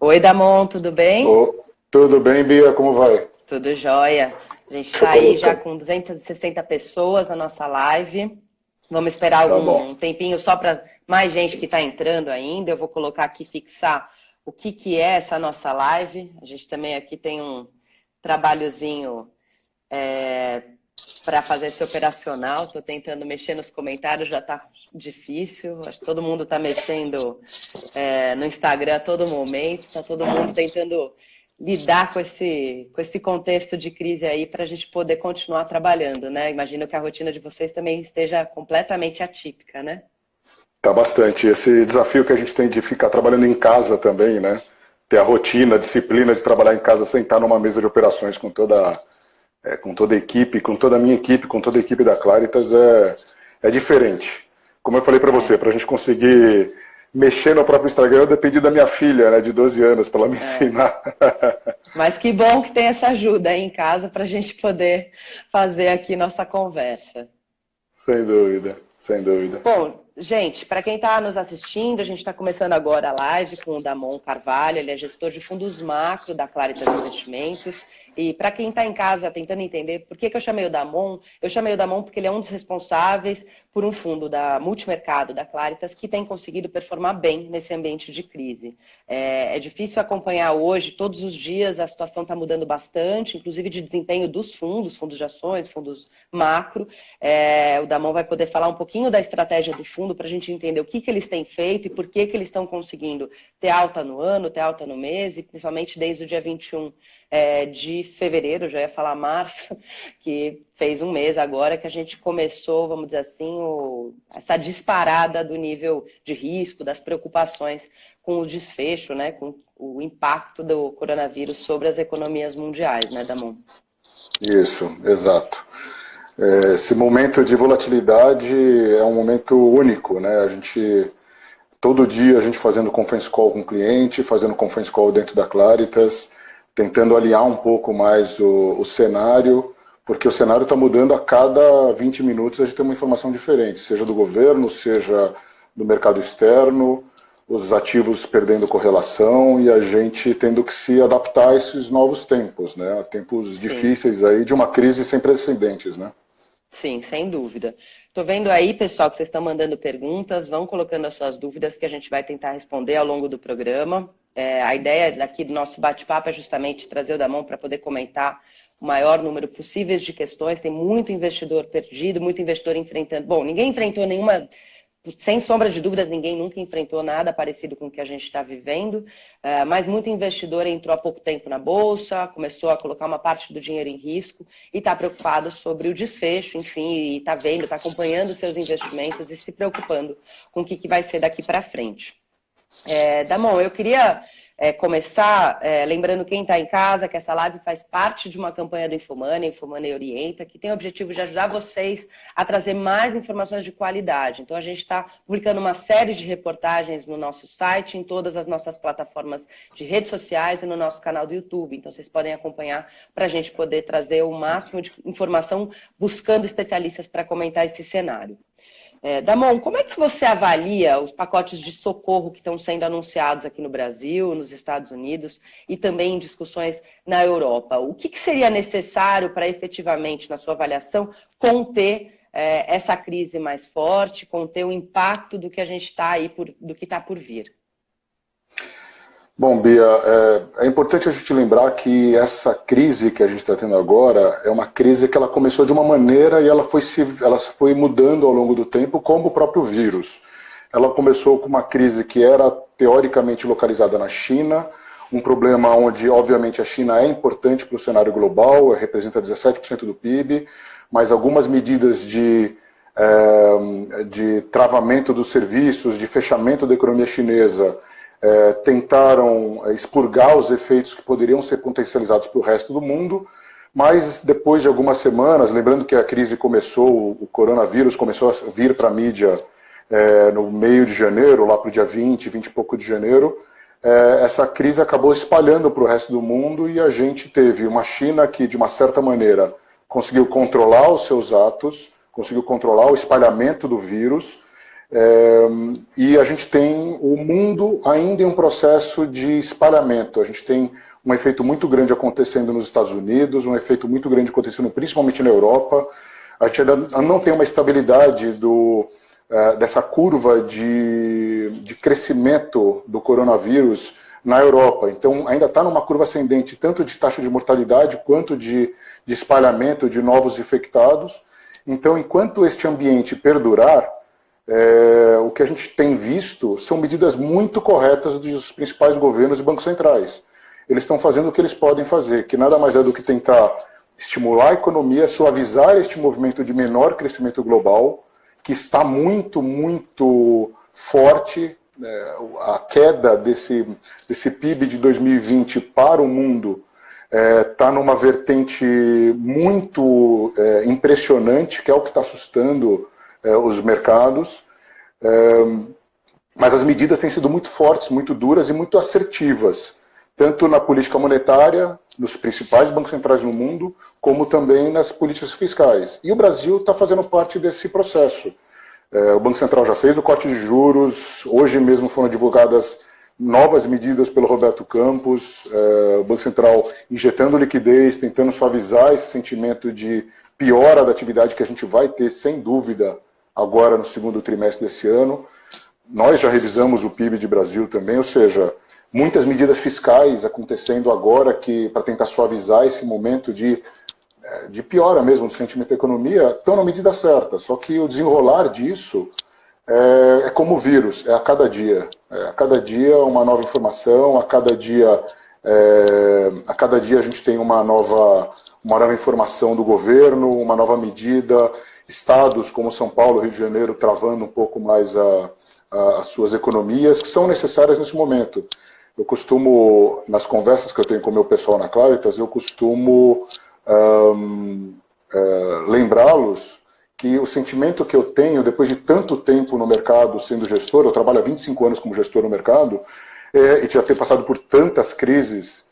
Oi, Damon, tudo bem? Tudo bem, Bia? Como vai? Tudo jóia. A gente Deixa eu está aí já colocar. com 260 pessoas na nossa live. Vamos esperar Tá bom. algum tempinho só para mais gente que está entrando ainda. Eu vou colocar aqui, fixar o que que é essa nossa live. A gente também aqui tem um trabalhozinho para fazer esse operacional. Estou tentando mexer nos comentários, já está difícil. Acho que todo mundo está mexendo no Instagram a todo momento, está todo mundo tentando lidar com esse contexto de crise aí para a gente poder continuar trabalhando, né? Imagino que a rotina de vocês também esteja completamente atípica, né? Tá bastante. Esse desafio que a gente tem de ficar trabalhando em casa também, né? Ter a rotina, a disciplina de trabalhar em casa sem estar numa mesa de operações com toda a equipe, com toda a minha equipe, com toda a equipe da Claritas é diferente. Como eu falei para você, É, para a gente conseguir mexer no próprio Instagram, eu dependi da minha filha, né, de 12 anos, para ela me é. ensinar. Mas que bom que tem essa ajuda aí em casa para a gente poder fazer aqui nossa conversa. Sem dúvida, sem dúvida. Bom, gente, para quem está nos assistindo, a gente está começando agora a live com o Damon Carvalho, ele é gestor de fundos macro da Claritas Investimentos. E para quem está em casa tentando entender por que eu chamei o Damon, eu chamei o Damon porque ele é um dos responsáveis por um fundo da multimercado da Claritas que tem conseguido performar bem nesse ambiente de crise. É difícil acompanhar hoje, todos os dias a situação está mudando bastante, inclusive de desempenho dos fundos de ações, fundos macro. O Damon vai poder falar um pouquinho da estratégia do fundo para a gente entender o que eles têm feito e por que eles estão conseguindo ter alta no ano, ter alta no mês, e principalmente desde o dia 21 de fevereiro, já ia falar março, que fez um mês agora que a gente começou, vamos dizer assim, essa disparada do nível de risco, das preocupações com o desfecho, né, com o impacto do coronavírus sobre as economias mundiais, né, Damon? Isso, exato. Esse momento de volatilidade é um momento único, né? Todo dia a gente fazendo conference call com o cliente, fazendo conference call dentro da Claritas, tentando alinhar um pouco mais o cenário, porque o cenário está mudando a cada 20 minutos, a gente tem uma informação diferente, seja do governo, seja do mercado externo, os ativos perdendo correlação e a gente tendo que se adaptar a esses novos tempos, né? Tempos Sim. difíceis aí de uma crise sem precedentes, né? Sim, sem dúvida. Estou vendo aí, pessoal, que vocês estão mandando perguntas, vão colocando as suas dúvidas que a gente vai tentar responder ao longo do programa. A ideia aqui do nosso bate-papo é justamente trazer o Damon para poder comentar o maior número possível de questões. Tem muito investidor perdido, muito investidor enfrentando. Bom, ninguém enfrentou nenhuma. Sem sombra de dúvidas, ninguém nunca enfrentou nada parecido com o que a gente está vivendo, mas muito investidor entrou há pouco tempo na Bolsa, começou a colocar uma parte do dinheiro em risco e está preocupado sobre o desfecho, enfim, e está vendo, está acompanhando seus investimentos e se preocupando com o que vai ser daqui para frente. Damon, eu queria começar lembrando quem está em casa que essa live faz parte de uma campanha do Infomoney, Infomoney Orienta, que tem o objetivo de ajudar vocês a trazer mais informações de qualidade. Então, a gente está publicando uma série de reportagens no nosso site, em todas as nossas plataformas de redes sociais e no nosso canal do YouTube. Então, vocês podem acompanhar para a gente poder trazer o máximo de informação, buscando especialistas para comentar esse cenário. Damon, como é que você avalia os pacotes de socorro que estão sendo anunciados aqui no Brasil, nos Estados Unidos e também em discussões na Europa? O que seria necessário para efetivamente, na sua avaliação, conter essa crise mais forte, conter o impacto do que a gente está aí, do que está por vir? Bom, Bia, é importante a gente lembrar que essa crise que a gente está tendo agora é uma crise que ela começou de uma maneira e ela foi mudando ao longo do tempo, como o próprio vírus. Ela começou com uma crise que era teoricamente localizada na China, um problema onde, obviamente, a China é importante para o cenário global, representa 17% do PIB, mas algumas medidas de travamento dos serviços, de fechamento da economia chinesa, tentaram expurgar os efeitos que poderiam ser potencializados para o resto do mundo, mas depois de algumas semanas, lembrando que a crise começou, o coronavírus começou a vir para a mídia no meio de janeiro, lá para o dia 20 e pouco de janeiro, essa crise acabou espalhando para o resto do mundo e a gente teve uma China que, de uma certa maneira, conseguiu controlar os seus atos, conseguiu controlar o espalhamento do vírus, E a gente tem o mundo ainda em um processo de espalhamento. A gente tem um efeito muito grande acontecendo nos Estados Unidos, um efeito muito grande acontecendo principalmente na Europa. A gente ainda não tem uma estabilidade dessa curva de crescimento do coronavírus na Europa. Então, ainda está numa curva ascendente, tanto de taxa de mortalidade, quanto de espalhamento de novos infectados. Então, enquanto este ambiente perdurar, o que a gente tem visto são medidas muito corretas dos principais governos e bancos centrais. Eles estão fazendo o que eles podem fazer, que nada mais é do que tentar estimular a economia, suavizar este movimento de menor crescimento global, que está muito, muito forte. A queda desse PIB de 2020 para o mundo está numa vertente muito impressionante, que é o que está assustando os mercados, mas as medidas têm sido muito fortes, muito duras e muito assertivas, tanto na política monetária, nos principais bancos centrais no mundo, como também nas políticas fiscais. E o Brasil está fazendo parte desse processo. O Banco Central já fez o corte de juros, hoje mesmo foram divulgadas novas medidas pelo Roberto Campos, o Banco Central injetando liquidez, tentando suavizar esse sentimento de piora da atividade que a gente vai ter, sem dúvida, agora no segundo trimestre desse ano. Nós já revisamos o PIB de Brasil também, ou seja, muitas medidas fiscais acontecendo agora para tentar suavizar esse momento de piora mesmo do sentimento da economia, estão na medida certa. Só que o desenrolar disso é como o vírus, é a cada dia. A cada dia uma nova informação, a cada dia a gente tem uma nova informação do governo, uma nova medida, estados como São Paulo, Rio de Janeiro, travando um pouco mais as suas economias, que são necessárias nesse momento. Eu costumo, nas conversas que eu tenho com o meu pessoal na Claritas, eu costumo lembrá-los que o sentimento que eu tenho, depois de tanto tempo no mercado sendo gestor, eu trabalho há 25 anos como gestor no mercado, e já ter passado por tantas crises,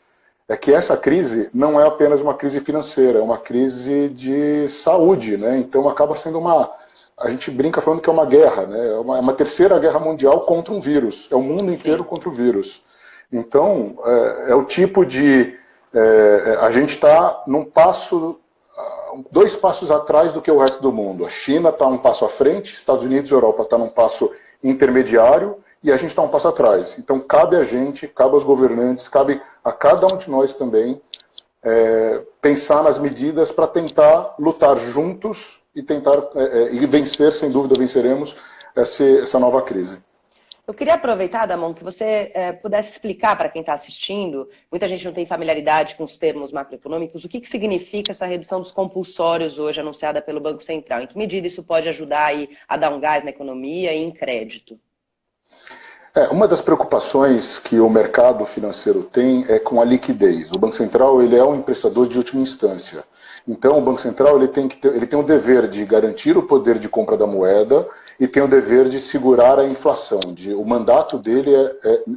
é que essa crise não é apenas uma crise financeira, é uma crise de saúde, né? Então acaba sendo a gente brinca falando que é uma guerra, né? É uma terceira guerra mundial contra um vírus, é o mundo inteiro contra o vírus. Então, é o tipo a gente está num passo, 2 passos atrás do que o resto do mundo. A China está um passo à frente, Estados Unidos e Europa está num passo intermediário, e a gente está um passo atrás. Então, cabe a gente, cabe aos governantes, cabe a cada um de nós também pensar nas medidas para tentar lutar juntos e tentar e vencer, sem dúvida venceremos, essa nova crise. Eu queria aproveitar, Damon, que você pudesse explicar para quem está assistindo, muita gente não tem familiaridade com os termos macroeconômicos, o que significa essa redução dos compulsórios hoje anunciada pelo Banco Central? Em que medida isso pode ajudar aí a dar um gás na economia e em crédito? Uma das preocupações que o mercado financeiro tem é com a liquidez. O Banco Central ele é um emprestador de última instância. Então, o Banco Central ele tem o dever de garantir o poder de compra da moeda e tem o dever de segurar a inflação. O mandato dele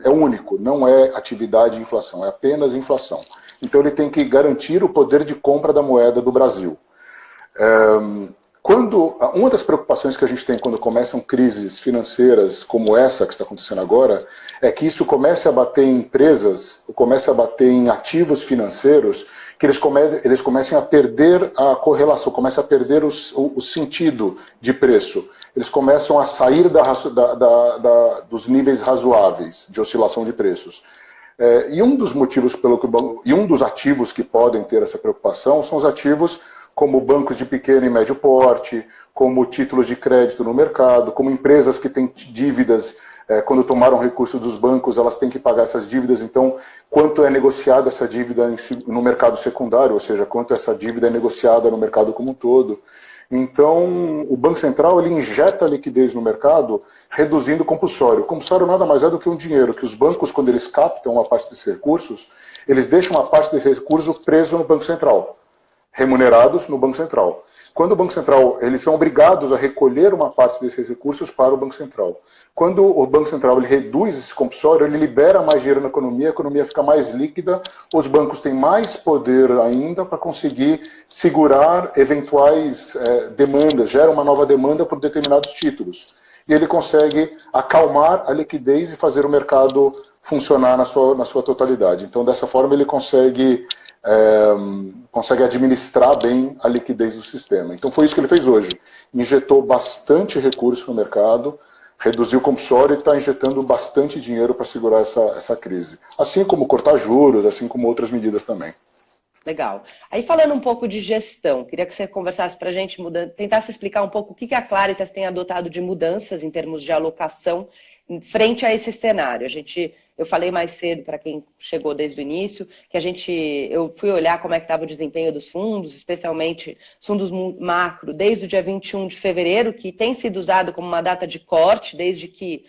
é único, não é atividade de inflação, é apenas inflação. Então, ele tem que garantir o poder de compra da moeda do Brasil. Uma das preocupações que a gente tem quando começam crises financeiras como essa que está acontecendo agora, é que isso comece a bater em empresas, comece a bater em ativos financeiros, que eles comecem a perder a correlação, comecem a perder o sentido de preço. Eles começam a sair dos níveis razoáveis de oscilação de preços. E um dos motivos e um dos ativos que podem ter essa preocupação são os ativos como bancos de pequeno e médio porte, como títulos de crédito no mercado, como empresas que têm dívidas, quando tomaram recursos dos bancos, elas têm que pagar essas dívidas, então, quanto é negociada essa dívida no mercado secundário, ou seja, quanto essa dívida é negociada no mercado como um todo. Então, o Banco Central ele injeta liquidez no mercado, reduzindo o compulsório. O compulsório nada mais é do que um dinheiro, que os bancos, quando eles captam uma parte desses recursos, eles deixam uma parte desse recurso preso no Banco Central, remunerados no Banco Central. Quando o Banco Central, eles são obrigados a recolher uma parte desses recursos para o Banco Central. Quando o Banco Central ele reduz esse compulsório, ele libera mais dinheiro na economia, a economia fica mais líquida, os bancos têm mais poder ainda para conseguir segurar eventuais demandas, gera uma nova demanda por determinados títulos. e ele consegue acalmar a liquidez e fazer o mercado funcionar na sua totalidade. Então, dessa forma, ele consegue administrar bem a liquidez do sistema. Então, foi isso que ele fez hoje. Injetou bastante recurso no mercado, reduziu o compulsório e está injetando bastante dinheiro para segurar essa crise. Assim como cortar juros, assim como outras medidas também. Legal. Aí falando um pouco de gestão, queria que você conversasse para a gente, tentasse explicar um pouco o que a Claritas tem adotado de mudanças em termos de alocação frente a esse cenário. Eu falei mais cedo para quem chegou desde o início, que eu fui olhar como é que estava o desempenho dos fundos, especialmente os fundos macro, desde o dia 21 de fevereiro, que tem sido usado como uma data de corte, desde que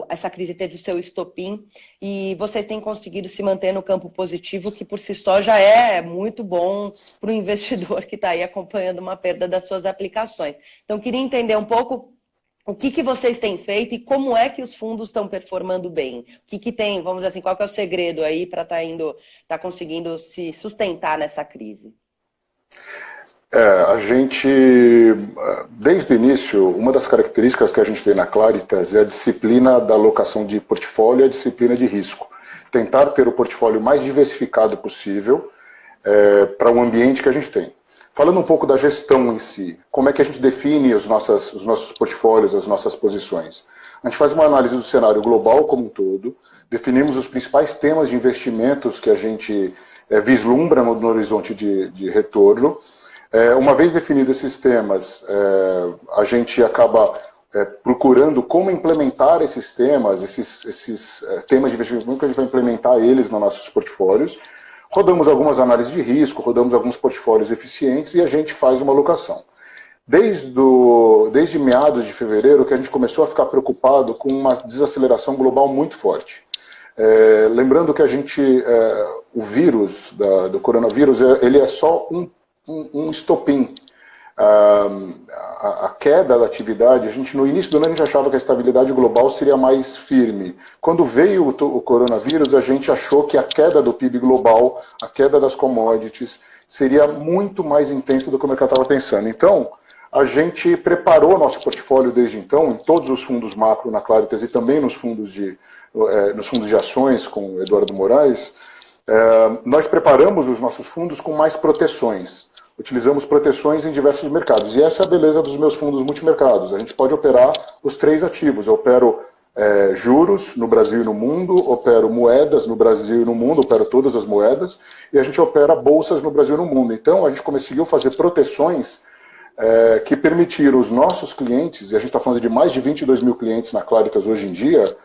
essa crise teve o seu estopim, e vocês têm conseguido se manter no campo positivo, que por si só já é muito bom para o investidor que está aí acompanhando uma perda das suas aplicações. Então, queria entender um pouco o que vocês têm feito e como é que os fundos estão performando bem. O que tem, vamos dizer assim, qual que é o segredo aí para tá conseguindo se sustentar nessa crise? A gente, desde o início, uma das características que a gente tem na Claritas é a disciplina da alocação de portfólio e a disciplina de risco. Tentar ter o portfólio mais diversificado possível para o ambiente que a gente tem. Falando um pouco da gestão em si, como é que a gente define os nossos portfólios, as nossas posições? A gente faz uma análise do cenário global como um todo, definimos os principais temas de investimentos que a gente vislumbra no horizonte de retorno. Uma vez definidos esses temas, a gente acaba procurando como implementar esses temas, esses temas de investimento, como que a gente vai implementar eles nos nossos portfólios. Rodamos algumas análises de risco, rodamos alguns portfólios eficientes e a gente faz uma alocação. Desde meados de fevereiro que a gente começou a ficar preocupado com uma desaceleração global muito forte. Lembrando que o vírus do coronavírus, ele é só um estopim. A queda da atividade, no início do ano a gente achava que a estabilidade global seria mais firme. Quando veio o coronavírus, a gente achou que a queda do PIB global, a queda das commodities, seria muito mais intensa do que o mercado estava pensando. Então, a gente preparou nosso portfólio desde então, em todos os fundos macro na Claritas e também nos fundos de ações com o Eduardo Moraes, nós preparamos os nossos fundos com mais proteções. Utilizamos proteções em diversos mercados. E essa é a beleza dos meus fundos multimercados. A gente pode operar os 3 ativos. Eu opero juros no Brasil e no mundo, opero moedas no Brasil e no mundo, opero todas as moedas, e a gente opera bolsas no Brasil e no mundo. Então, a gente conseguiu fazer proteções que permitiram os nossos clientes, e a gente está falando de mais de 22 mil clientes na Claritas hoje em dia,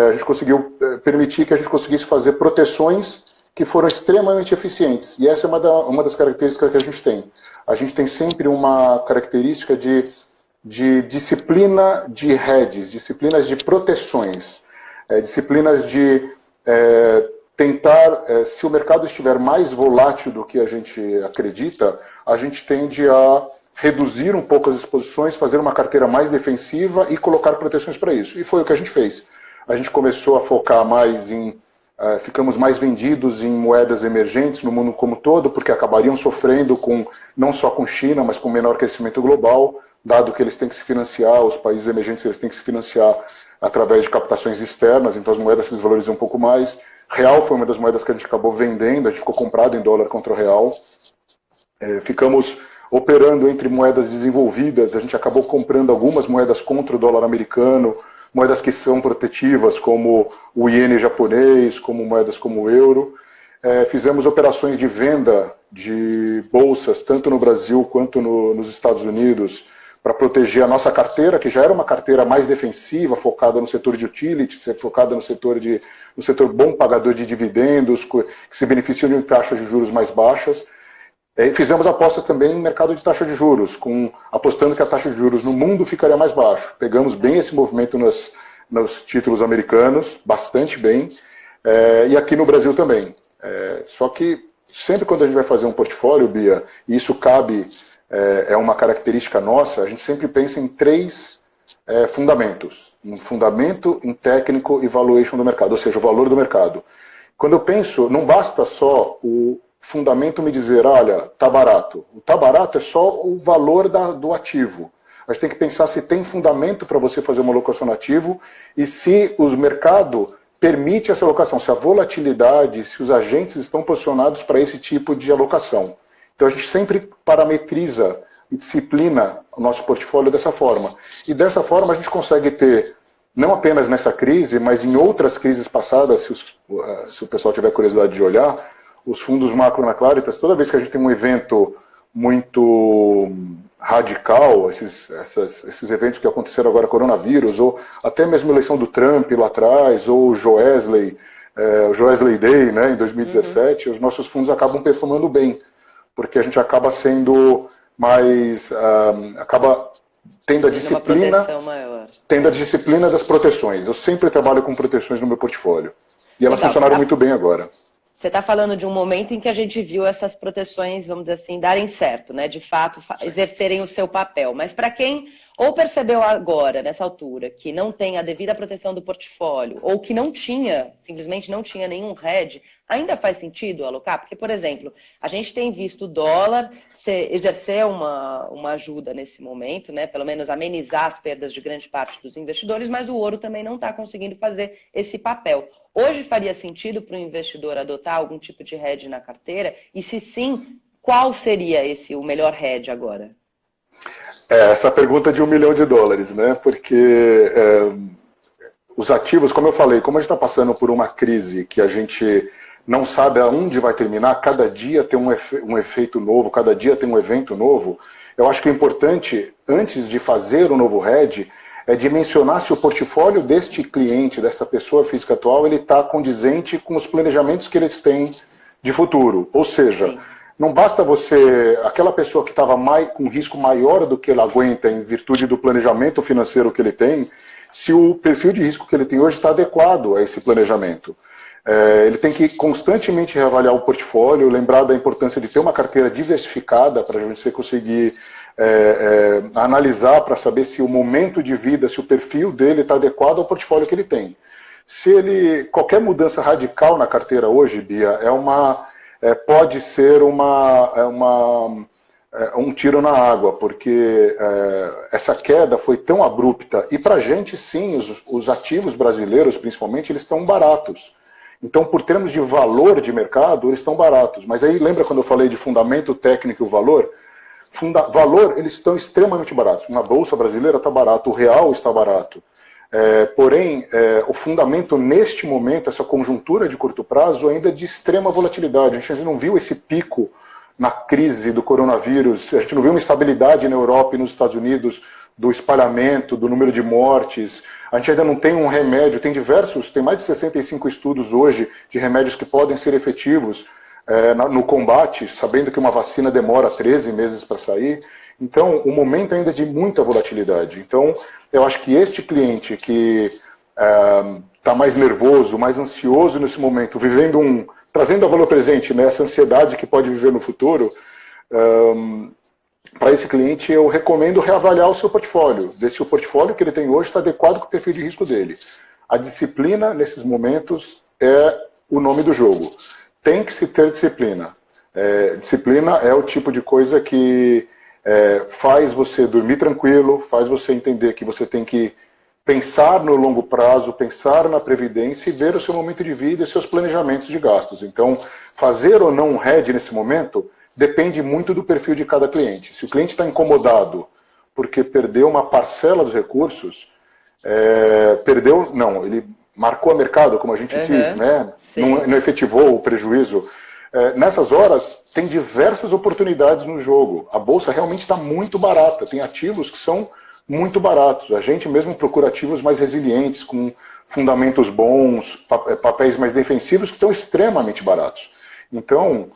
a gente conseguiu permitir que a gente conseguisse fazer proteções que foram extremamente eficientes. E essa é uma das características que a gente tem. A gente tem sempre uma característica de disciplina de hedges, disciplinas de proteções, disciplinas de tentar, se o mercado estiver mais volátil do que a gente acredita, a gente tende a reduzir um pouco as exposições, fazer uma carteira mais defensiva e colocar proteções para isso. E foi o que a gente fez. A gente começou a focar mais ficamos mais vendidos em moedas emergentes no mundo como todo, porque acabariam sofrendo não só com China, mas com menor crescimento global, dado que eles têm que se financiar, os países emergentes eles têm que se financiar através de captações externas, então as moedas se desvalorizam um pouco mais. Real foi uma das moedas que a gente acabou vendendo, a gente ficou comprado em dólar contra o real. Ficamos operando entre moedas desenvolvidas, a gente acabou comprando algumas moedas contra o dólar americano, moedas que são protetivas, como o iene japonês, como moedas como o euro. Fizemos operações de venda de bolsas, tanto no Brasil quanto nos Estados Unidos, para proteger a nossa carteira, que já era uma carteira mais defensiva, focada no setor de utilities, focada no setor bom pagador de dividendos, que se beneficiam de taxas de juros mais baixas. E fizemos apostas também em mercado de taxa de juros, apostando que a taxa de juros no mundo ficaria mais baixo. Pegamos bem esse movimento nos títulos americanos, bastante bem, e aqui no Brasil também. Só que sempre quando a gente vai fazer um portfólio, Bia, e isso é uma característica nossa, a gente sempre pensa em 3 fundamentos. Em fundamento, em técnico e valuation do mercado, ou seja, o valor do mercado. Quando eu penso, não basta só o fundamento me dizer, olha, tá barato. O tá barato é só o valor do ativo. A gente tem que pensar se tem fundamento para você fazer uma alocação no ativo e se o mercado permite essa alocação, se a volatilidade, se os agentes estão posicionados para esse tipo de alocação. Então a gente sempre parametriza e disciplina o nosso portfólio dessa forma. E dessa forma a gente consegue ter, não apenas nessa crise, mas em outras crises passadas, se o pessoal tiver curiosidade de olhar, os fundos macro na Claritas, toda vez que a gente tem um evento muito radical, esses eventos que aconteceram agora, coronavírus, ou até mesmo a eleição do Trump lá atrás, ou o Joesley Day, né, em 2017, os nossos fundos acabam performando bem, porque a gente acaba sendo mais, acaba tendo a disciplina, das proteções. Eu sempre trabalho com proteções no meu portfólio. E elas funcionaram muito bem agora. Você está falando de um momento em que a gente viu essas proteções, vamos dizer assim, darem certo, né? De fato, exercerem o seu papel. Mas para quem ou percebeu agora, nessa altura, que não tem a devida proteção do portfólio, ou que não tinha, simplesmente não tinha nenhum hedge, ainda faz sentido alocar? Porque, por exemplo, a gente tem visto o dólar exercer uma ajuda nesse momento, né? Pelo menos amenizar as perdas de grande parte dos investidores, mas o ouro também não está conseguindo fazer esse papel. Hoje faria sentido para o investidor adotar algum tipo de hedge na carteira? E se sim, qual seria o melhor hedge agora? Essa pergunta de $1 milhão, né? Porque os ativos, como eu falei, como a gente está passando por uma crise que a gente não sabe aonde vai terminar, cada dia tem um efeito novo, cada dia tem um evento novo, eu acho que o importante, antes de fazer o novo hedge, é dimensionar se o portfólio deste cliente, dessa pessoa física atual, ele está condizente com os planejamentos que eles têm de futuro. Ou seja, sim, não basta aquela pessoa que estava com risco maior do que ele aguenta em virtude do planejamento financeiro que ele tem, se o perfil de risco que ele tem hoje está adequado a esse planejamento. Ele tem que constantemente reavaliar o portfólio, lembrar da importância de ter uma carteira diversificada para você conseguir analisar para saber se o momento de vida, se o perfil dele está adequado ao portfólio que ele tem. Qualquer mudança radical na carteira hoje, Bia, pode ser um tiro na água, porque essa queda foi tão abrupta, e para a gente sim, os ativos brasileiros principalmente, eles estão baratos. Então, por termos de valor de mercado, eles estão baratos. Mas aí, lembra quando eu falei de fundamento técnico e o valor? Valor, eles estão extremamente baratos. Uma bolsa brasileira está barato, o real está barato. Porém, o fundamento neste momento, essa conjuntura de curto prazo, ainda é de extrema volatilidade. A gente ainda não viu esse pico na crise do coronavírus, a gente não viu uma estabilidade na Europa e nos Estados Unidos do espalhamento, do número de mortes. A gente ainda não tem um remédio, tem mais de 65 estudos hoje de remédios que podem ser efetivos no combate, sabendo que uma vacina demora 13 meses para sair. Então, o momento ainda é de muita volatilidade. Então, eu acho que este cliente que está mais nervoso, mais ansioso nesse momento, trazendo a valor presente, né, essa ansiedade que pode viver no futuro, para esse cliente eu recomendo reavaliar o seu portfólio, ver se o portfólio que ele tem hoje está adequado com o perfil de risco dele. A disciplina, nesses momentos, é o nome do jogo. Tem que se ter disciplina. Disciplina é o tipo de coisa que faz você dormir tranquilo, faz você entender que você tem que pensar no longo prazo, pensar na previdência e ver o seu momento de vida e seus planejamentos de gastos. Então, fazer ou não um hedge nesse momento depende muito do perfil de cada cliente. Se o cliente está incomodado porque perdeu uma parcela dos recursos, ele marcou a mercado, como a gente diz, né? Não efetivou o prejuízo. Nessas horas, tem diversas oportunidades no jogo. A bolsa realmente está muito barata, tem ativos que são muito baratos. A gente mesmo procura ativos mais resilientes, com fundamentos bons, papéis mais defensivos que estão extremamente baratos. Então,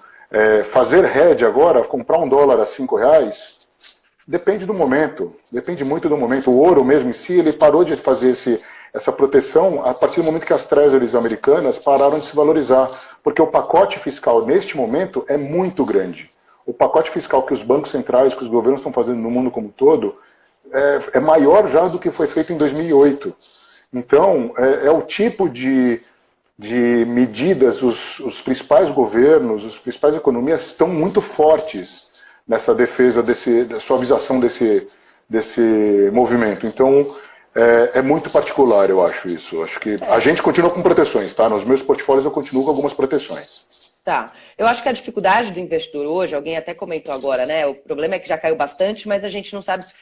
fazer hedge agora, comprar um dólar a R$5, depende do momento, depende muito do momento. O ouro mesmo em si, ele parou de fazer essa proteção a partir do momento que as treasuries americanas pararam de se valorizar, porque o pacote fiscal neste momento é muito grande. O pacote fiscal que os bancos centrais, que os governos estão fazendo no mundo como um todo, é maior já do que foi feito em 2008. Então, é o tipo de medidas, os principais governos, as principais economias estão muito fortes nessa defesa, da suavização desse movimento. Então, é muito particular, eu acho isso. Acho que a gente continua com proteções, tá? Nos meus portfólios eu continuo com algumas proteções. Tá. Eu acho que a dificuldade do investidor hoje, alguém até comentou agora, né? O problema é que já caiu bastante, mas a gente não sabe se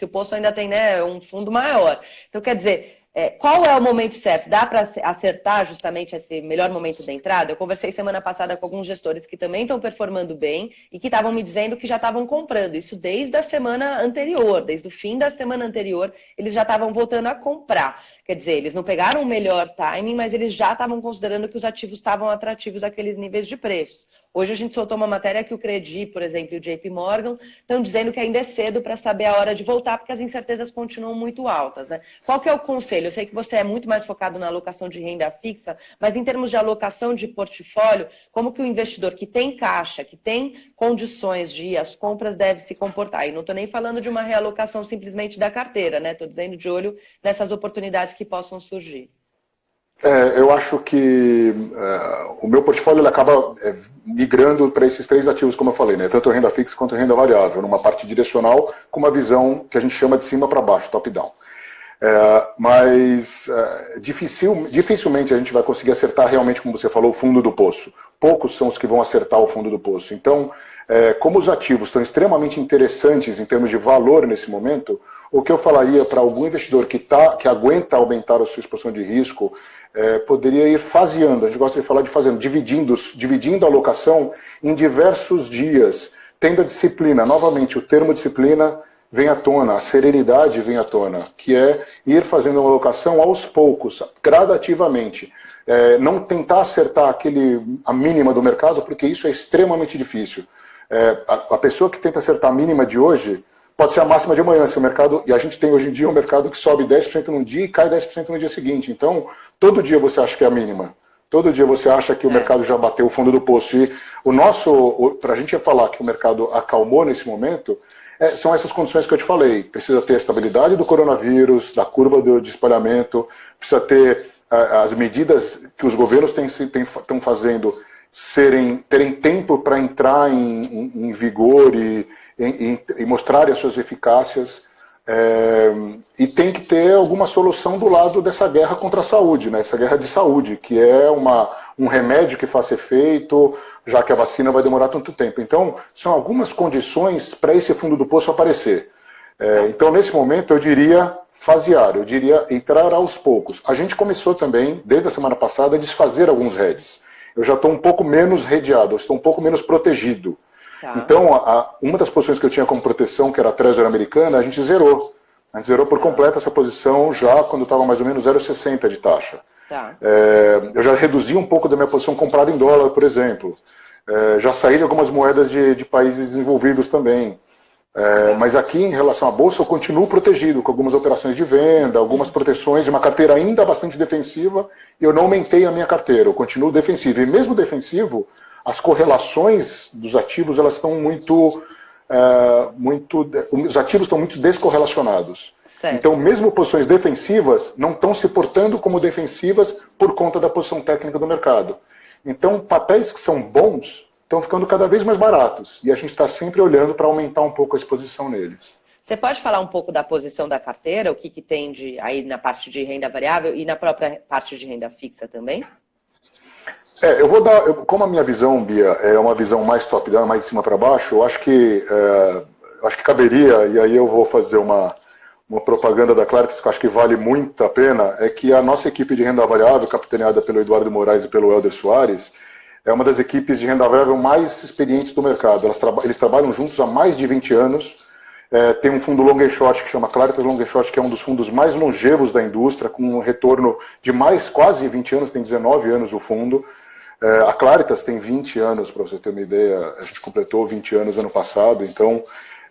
o poço ainda tem, né, um fundo maior. Então, quer dizer, qual é o momento certo? Dá para acertar justamente esse melhor momento da entrada? Eu conversei semana passada com alguns gestores que também estão performando bem e que estavam me dizendo que já estavam comprando. Isso desde a semana anterior, desde o fim da semana anterior, eles já estavam voltando a comprar. Quer dizer, eles não pegaram o melhor timing, mas eles já estavam considerando que os ativos estavam atrativos àqueles níveis de preços. Hoje a gente soltou uma matéria que o Credi, por exemplo, e o JP Morgan estão dizendo que ainda é cedo para saber a hora de voltar, porque as incertezas continuam muito altas, né? Qual que é o conselho? Eu sei que você é muito mais focado na alocação de renda fixa, mas em termos de alocação de portfólio, como que o investidor que tem caixa, que tem condições de ir às compras, deve se comportar? E não estou nem falando de uma realocação simplesmente da carteira, né? Estou dizendo de olho nessas oportunidades que possam surgir. Eu acho que o meu portfólio ele acaba migrando para esses três ativos, como eu falei, né? Tanto renda fixa quanto renda variável, numa parte direcional, com uma visão que a gente chama de cima para baixo, top-down. Mas dificilmente a gente vai conseguir acertar realmente, como você falou, o fundo do poço. Poucos são os que vão acertar o fundo do poço. Então, como os ativos estão extremamente interessantes em termos de valor nesse momento, o que eu falaria para algum investidor que aguenta aumentar a sua exposição de risco, poderia ir faseando, a gente gosta de falar de fazendo, dividindo a alocação em diversos dias, tendo a disciplina, novamente o termo disciplina vem à tona, a serenidade vem à tona, que é ir fazendo uma alocação aos poucos, gradativamente. Não tentar acertar a mínima do mercado, porque isso é extremamente difícil. A pessoa que tenta acertar a mínima de hoje pode ser a máxima de amanhã, se o mercado, e a gente tem hoje em dia um mercado que sobe 10% num dia e cai 10% no dia seguinte. Então, todo dia você acha que é a mínima. Todo dia você acha que o mercado já bateu o fundo do poço. E para a gente falar que o mercado acalmou nesse momento, são essas condições que eu te falei. Precisa ter a estabilidade do coronavírus, da curva de espalhamento, precisa ter as medidas que os governos estão fazendo terem tempo para entrar em vigor e mostrarem as suas eficácias. E tem que ter alguma solução do lado dessa guerra contra a saúde, né? Essa guerra de saúde, que é um remédio que faça efeito, já que a vacina vai demorar tanto tempo. Então, são algumas condições para esse fundo do poço aparecer. Então, nesse momento, eu diria fasear, eu diria entrar aos poucos. A gente começou também, desde a semana passada, a desfazer alguns hedges. Eu já estou um pouco menos redeado, eu estou um pouco menos protegido. Então, uma das posições que eu tinha como proteção, que era a Treasury americana, a gente zerou. A gente zerou por completo essa posição já quando estava mais ou menos 0,60 de taxa. Eu já reduzi um pouco da minha posição comprada em dólar, por exemplo. Já saí de algumas moedas de países desenvolvidos também. Mas aqui, em relação à Bolsa, eu continuo protegido com algumas operações de venda, algumas proteções, uma carteira ainda bastante defensiva, e eu não aumentei a minha carteira, eu continuo defensivo. E mesmo defensivo, as correlações dos ativos, elas estão os ativos estão muito descorrelacionados. Certo. Então, mesmo posições defensivas não estão se portando como defensivas por conta da posição técnica do mercado. Então, papéis que são bons estão ficando cada vez mais baratos. E a gente está sempre olhando para aumentar um pouco a exposição neles. Você pode falar um pouco da posição da carteira, o que tem aí na parte de renda variável e na própria parte de renda fixa também? Eu vou dar, como a minha visão, Bia, é uma visão mais top-down, mais de cima para baixo, eu acho que caberia, e aí eu vou fazer uma propaganda da Claritas que eu acho que vale muito a pena, é que a nossa equipe de renda variável, capitaneada pelo Eduardo Moraes e pelo Helder Soares, é uma das equipes de renda variável mais experientes do mercado. Eles trabalham juntos há mais de 20 anos, tem um fundo long and short que chama Claritas Long and Short, que é um dos fundos mais longevos da indústria, com um retorno de quase 20 anos, tem 19 anos o fundo. A Claritas tem 20 anos, para você ter uma ideia, a gente completou 20 anos ano passado, então,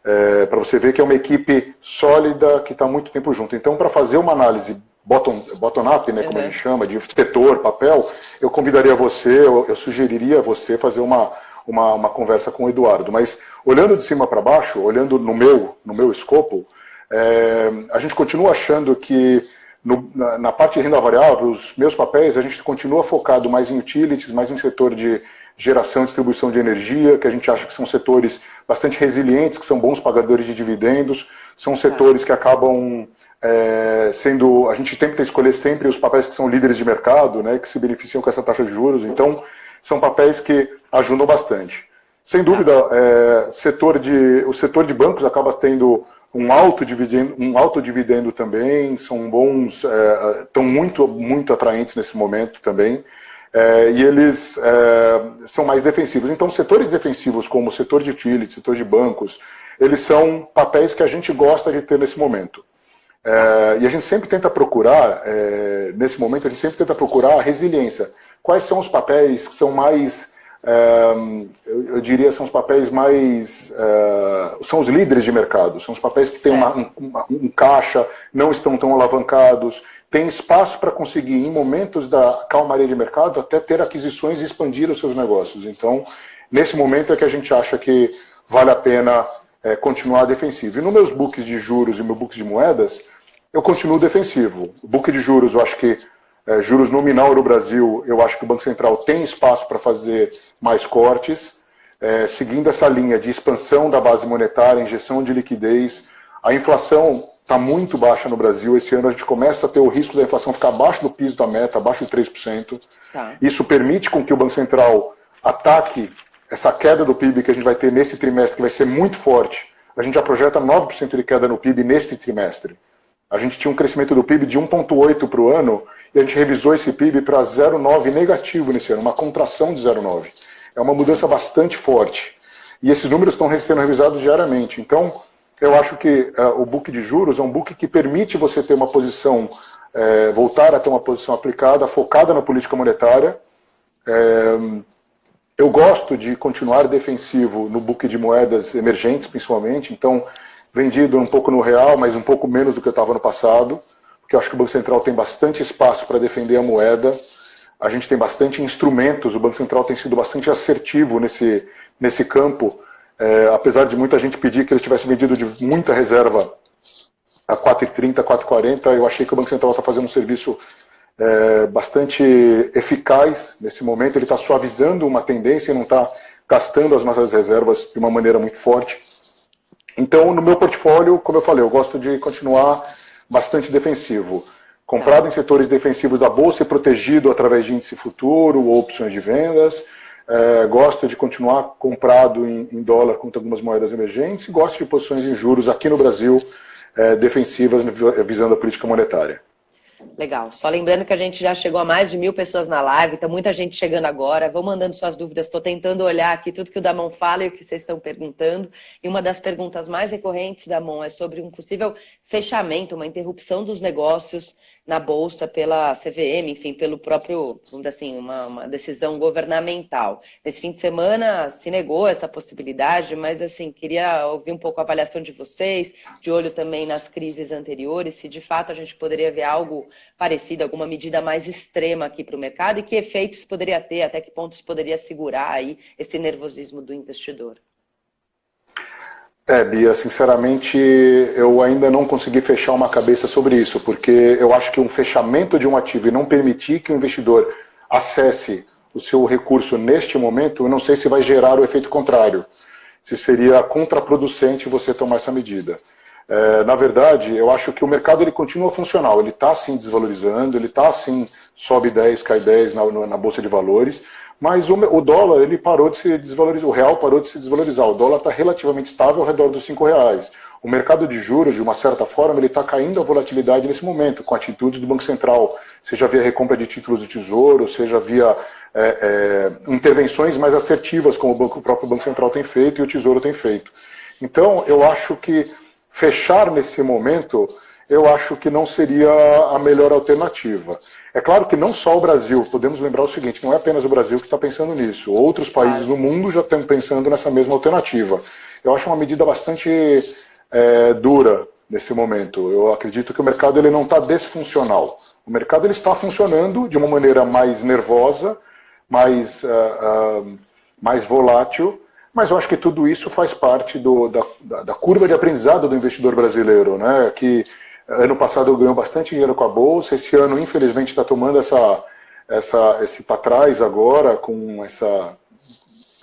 para você ver que é uma equipe sólida, que está há muito tempo junto. Então, para fazer uma análise bottom-up, né, como a gente chama, de setor, papel, eu convidaria você, eu sugeriria você fazer uma conversa com o Eduardo. Mas, olhando de cima para baixo, olhando no meu escopo, a gente continua achando que Na parte de renda variável, os meus papéis, a gente continua focado mais em utilities, mais em setor de geração e distribuição de energia, que a gente acha que são setores bastante resilientes, que são bons pagadores de dividendos, são setores que acabam sendo... A gente tenta escolher sempre os papéis que são líderes de mercado, né, que se beneficiam com essa taxa de juros, então são papéis que ajudam bastante. Sem dúvida, o setor de bancos acaba tendo um alto dividendo também, são bons, estão muito atraentes nesse momento também, e eles são mais defensivos. Então, setores defensivos como o setor de utility, setor de bancos, eles são papéis que a gente gosta de ter nesse momento. E a gente sempre tenta procurar, nesse momento, a gente sempre tenta procurar a resiliência. Quais são os papéis que são mais... eu diria são os papéis mais... são os líderes de mercado, são os papéis que têm um caixa, não estão tão alavancados, têm espaço para conseguir, em momentos da calmaria de mercado, até ter aquisições e expandir os seus negócios. Então, nesse momento é que a gente acha que vale a pena continuar defensivo. E nos meus books de juros e meus books de moedas, eu continuo defensivo. O book de juros, eu acho que juros nominal no Brasil, eu acho que o Banco Central tem espaço para fazer mais cortes, seguindo essa linha de expansão da base monetária, injeção de liquidez. A inflação está muito baixa no Brasil. Esse ano a gente começa a ter o risco da inflação ficar abaixo do piso da meta, abaixo de 3%. Tá. Isso permite com que o Banco Central ataque essa queda do PIB que a gente vai ter nesse trimestre, que vai ser muito forte. A gente já projeta 9% de queda no PIB neste trimestre. A gente tinha um crescimento do PIB de 1,8% para o ano, e a gente revisou esse PIB para 0,9% negativo nesse ano, uma contração de 0,9%. É uma mudança bastante forte. E esses números estão sendo revisados diariamente. Então, eu acho que o book de juros é um book que permite você ter uma posição, voltar a ter uma posição aplicada, focada na política monetária. Eu gosto de continuar defensivo no book de moedas emergentes, principalmente. Então, vendido um pouco no real, mas um pouco menos do que eu estava no passado, porque eu acho que o Banco Central tem bastante espaço para defender a moeda. A gente tem bastante instrumentos, o Banco Central tem sido bastante assertivo nesse campo, apesar de muita gente pedir que ele tivesse vendido de muita reserva a 4,30, 4,40, eu achei que o Banco Central está fazendo um serviço bastante eficaz nesse momento. Ele está suavizando uma tendência e não está gastando as nossas reservas de uma maneira muito forte. Então, no meu portfólio, como eu falei, eu gosto de continuar bastante defensivo. Comprado em setores defensivos da Bolsa e protegido através de índice futuro ou opções de vendas. Gosto de continuar comprado em dólar contra algumas moedas emergentes. E gosto de posições em juros aqui no Brasil, defensivas, visando a política monetária. Legal. Só lembrando que a gente já chegou a mais de 1.000 pessoas na live, então muita gente chegando agora. Vão mandando suas dúvidas. Estou tentando olhar aqui tudo que o Damon fala e o que vocês estão perguntando. E uma das perguntas mais recorrentes, Damon, é sobre um possível fechamento, uma interrupção dos negócios na Bolsa pela CVM, enfim, pelo próprio, vamos dizer assim, uma decisão governamental. Nesse fim de semana se negou essa possibilidade, mas assim, queria ouvir um pouco a avaliação de vocês, de olho também nas crises anteriores, se de fato a gente poderia ver algo parecido, alguma medida mais extrema aqui para o mercado e que efeitos poderia ter, até que pontos poderia segurar aí esse nervosismo do investidor. Bia, sinceramente, eu ainda não consegui fechar uma cabeça sobre isso, porque eu acho que um fechamento de um ativo e não permitir que o investidor acesse o seu recurso neste momento, eu não sei se vai gerar o efeito contrário, se seria contraproducente você tomar essa medida. Na verdade, eu acho que o mercado ele continua funcional, ele está sim desvalorizando, ele está sim sobe 10, cai 10 na Bolsa de Valores, mas o dólar ele parou de se desvalorizar, o real parou de se desvalorizar, o dólar está relativamente estável ao redor dos R$5. O mercado de juros, de uma certa forma, ele está caindo a volatilidade nesse momento, com atitudes do Banco Central, seja via recompra de títulos do Tesouro, seja via intervenções mais assertivas, como o próprio Banco Central tem feito e o Tesouro tem feito. Então, eu acho que fechar nesse momento, eu acho que não seria a melhor alternativa. É claro que não só o Brasil, podemos lembrar o seguinte, não é apenas o Brasil que está pensando nisso, outros países no mundo já estão pensando nessa mesma alternativa. Eu acho uma medida bastante dura nesse momento. Eu acredito que o mercado ele não está desfuncional. O mercado ele está funcionando de uma maneira mais nervosa, mais volátil, mas eu acho que tudo isso faz parte da curva de aprendizado do investidor brasileiro, né? Que Ano passado eu ganhei bastante dinheiro com a Bolsa, esse ano, infelizmente, está tomando esse para trás agora, com essa...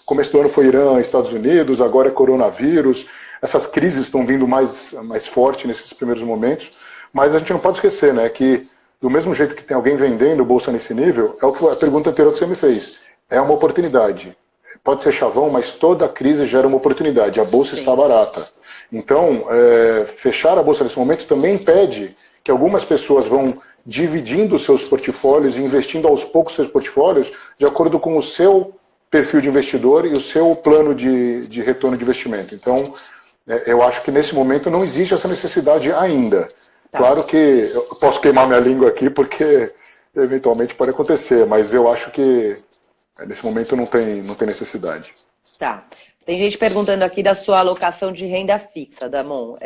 Começo do ano foi Irã, Estados Unidos, agora é coronavírus, essas crises estão vindo mais forte nesses primeiros momentos, mas a gente não pode esquecer, né, que do mesmo jeito que tem alguém vendendo Bolsa nesse nível, é o que a pergunta anterior que você me fez, é uma oportunidade. Pode ser chavão, mas toda crise gera uma oportunidade, a Bolsa está barata. Então, fechar a Bolsa nesse momento também impede que algumas pessoas vão dividindo os seus portfólios e investindo aos poucos seus portfólios de acordo com o seu perfil de investidor e o seu plano de retorno de investimento. Então, eu acho que nesse momento não existe essa necessidade ainda. Tá. Claro que eu posso queimar minha língua aqui porque eventualmente pode acontecer, mas eu acho que nesse momento não tem necessidade. Tá. Tem gente perguntando aqui da sua alocação de renda fixa, Damon.